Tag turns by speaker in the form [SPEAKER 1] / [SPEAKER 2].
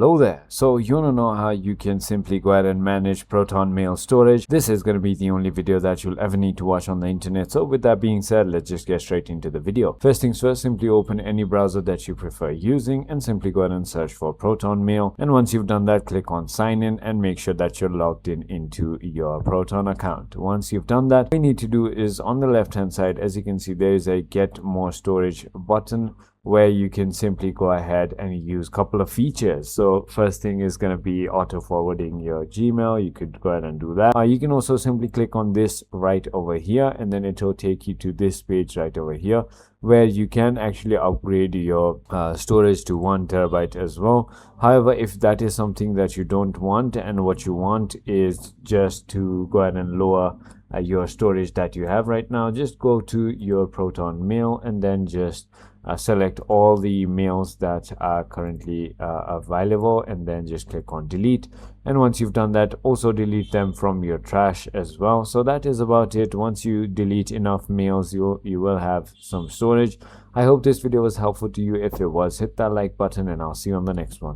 [SPEAKER 1] Hello there. So you want to know how you can simply go ahead and manage Proton mail storage? This is going to be the only video that you'll ever need to watch on the internet. So with that being said, let's just get straight into the video. First things first, simply open any browser that you prefer using and simply go ahead and search for Proton mail. And once you've done that, click on sign in and make sure that you're logged in into your Proton account. Once you've done that, what you need to do is on the left hand side, as you can see, there is a get more storage button where you can simply go ahead and use a couple of features. So first thing is going to be auto forwarding your Gmail. You could go ahead and do that. You can also simply click on this right over here and then it will take you to this page right over here where you can actually upgrade your storage to 1 terabyte as well. However, if that is something that you don't want and what you want is just to go ahead and lower your storage that you have right now, just go to your Proton mail and then just select all the mails that are currently available and then just click on delete. And once you've done that, also delete them from your trash as well. So that is about it. Once you delete enough mails, you will have some storage. I hope this video was helpful to you. If it was, hit that like button and I'll see you on the next one.